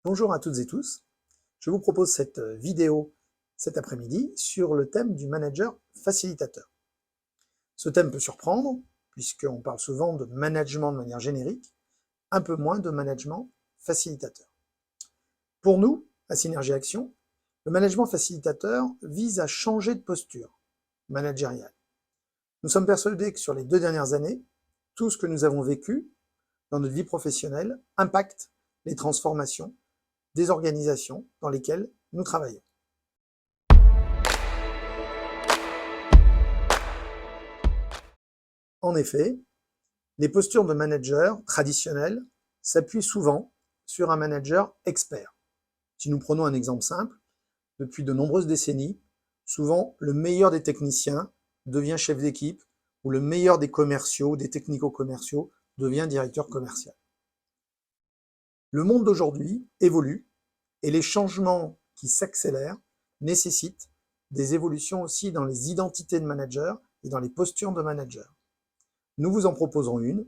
Bonjour à toutes et tous, je vous propose cette vidéo cet après-midi sur le thème du manager facilitateur. Ce thème peut surprendre, puisqu'on parle souvent de management de manière générique, un peu moins de management facilitateur. Pour nous, à Synergie Action, le management facilitateur vise à changer de posture managériale. Nous sommes persuadés que sur les 2 dernières années, tout ce que nous avons vécu dans notre vie professionnelle impacte les transformations des organisations dans lesquelles nous travaillons. En effet, les postures de manager traditionnelles s'appuient souvent sur un manager expert. Si nous prenons un exemple simple, depuis de nombreuses décennies, souvent le meilleur des techniciens devient chef d'équipe ou le meilleur des commerciaux, des technico-commerciaux, devient directeur commercial. Le monde d'aujourd'hui évolue et les changements qui s'accélèrent nécessitent des évolutions aussi dans les identités de managers et dans les postures de managers. Nous vous en proposons une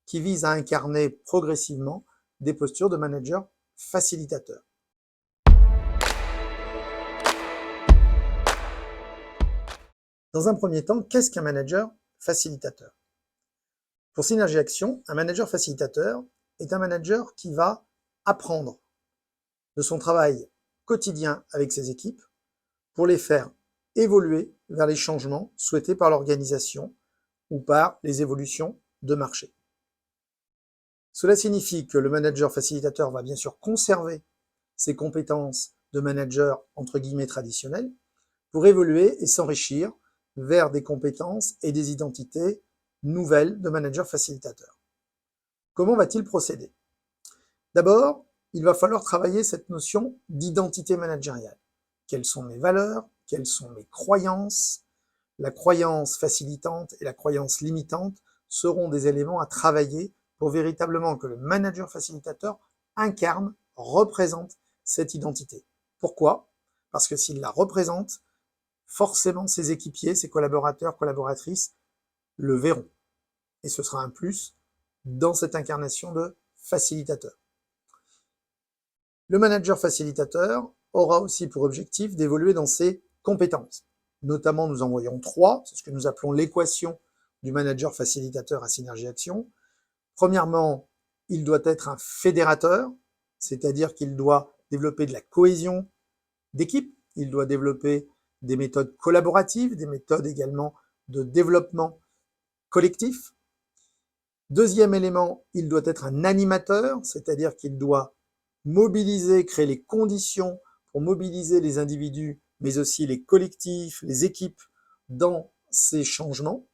qui vise à incarner progressivement des postures de manager facilitateurs. Dans un premier temps, qu'est-ce qu'un manager facilitateur? Pour Synergie Action, un manager facilitateur est un manager qui va apprendre de son travail quotidien avec ses équipes pour les faire évoluer vers les changements souhaités par l'organisation ou par les évolutions de marché. Cela signifie que le manager facilitateur va bien sûr conserver ses compétences de manager entre guillemets traditionnel pour évoluer et s'enrichir vers des compétences et des identités nouvelles de manager facilitateur. Comment va-t-il procéder? D'abord, il va falloir travailler cette notion d'identité managériale. Quelles sont mes valeurs? Quelles sont mes croyances? La croyance facilitante et la croyance limitante seront des éléments à travailler pour véritablement que le manager facilitateur incarne, représente cette identité. Pourquoi? Parce que s'il la représente, forcément ses équipiers, ses collaborateurs, collaboratrices le verront. Et ce sera un plus dans cette incarnation de facilitateur. Le manager facilitateur aura aussi pour objectif d'évoluer dans ses compétences. Notamment, nous en voyons 3, c'est ce que nous appelons l'équation du manager facilitateur à Synergie Action. Premièrement, il doit être un fédérateur, c'est-à-dire qu'il doit développer de la cohésion d'équipe, il doit développer des méthodes collaboratives, des méthodes également de développement collectif. Deuxième élément, il doit être un animateur, c'est-à-dire qu'il doit mobiliser, créer les conditions pour mobiliser les individus, mais aussi les collectifs, les équipes dans ces changements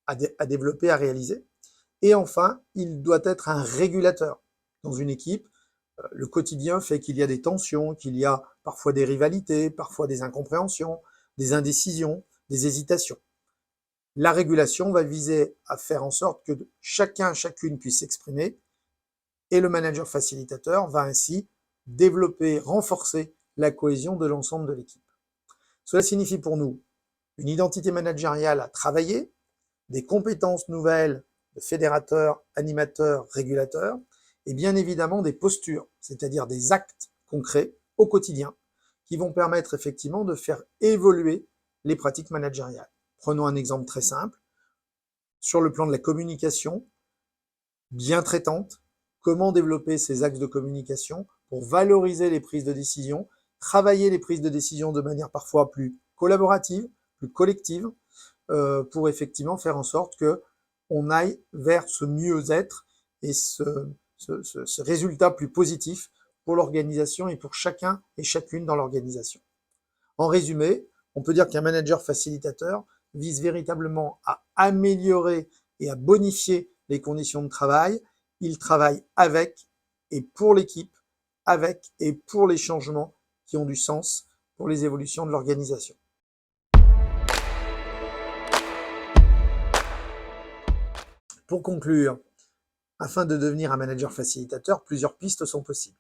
à développer, à réaliser. Et enfin, il doit être un régulateur. Dans une équipe, le quotidien fait qu'il y a des tensions, qu'il y a parfois des rivalités, parfois des incompréhensions, des indécisions, des hésitations. La régulation va viser à faire en sorte que chacune puisse s'exprimer et le manager facilitateur va ainsi développer, renforcer la cohésion de l'ensemble de l'équipe. Cela signifie pour nous une identité managériale à travailler, des compétences nouvelles de fédérateur, animateur, régulateur, et bien évidemment des postures, c'est-à-dire des actes concrets au quotidien qui vont permettre effectivement de faire évoluer les pratiques managériales. Prenons un exemple très simple. Sur le plan de la communication, bien traitante, comment développer ces axes de communication pour valoriser les prises de décision, travailler les prises de décision de manière parfois plus collaborative, plus collective, pour effectivement faire en sorte que on aille vers ce mieux-être et ce résultat plus positif pour l'organisation et pour chacun et chacune dans l'organisation. En résumé, on peut dire qu'un manager facilitateur vise véritablement à améliorer et à bonifier les conditions de travail. Il travaille avec et pour l'équipe, avec et pour les changements qui ont du sens pour les évolutions de l'organisation. Pour conclure, afin de devenir un manager facilitateur, plusieurs pistes sont possibles.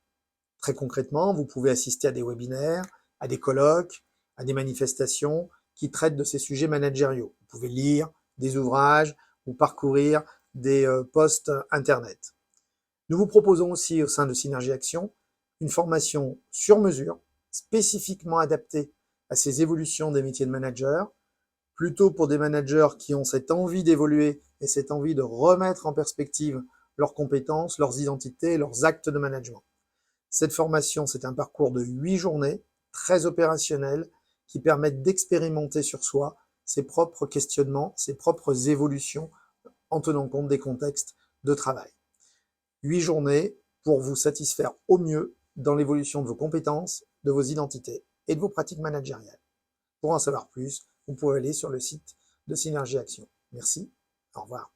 Très concrètement, vous pouvez assister à des webinaires, à des colloques, à des manifestations qui traitent de ces sujets managériaux. Vous pouvez lire des ouvrages ou parcourir des posts internet. Nous vous proposons aussi au sein de Synergie Action une formation sur mesure, spécifiquement adaptée à ces évolutions des métiers de manager, plutôt pour des managers qui ont cette envie d'évoluer et cette envie de remettre en perspective leurs compétences, leurs identités, leurs actes de management. Cette formation, c'est un parcours de 8 journées, très opérationnel, qui permettent d'expérimenter sur soi ses propres questionnements, ses propres évolutions, en tenant compte des contextes de travail. 8 journées pour vous satisfaire au mieux dans l'évolution de vos compétences, de vos identités et de vos pratiques managériales. Pour en savoir plus, vous pouvez aller sur le site de Synergie Action. Merci, au revoir.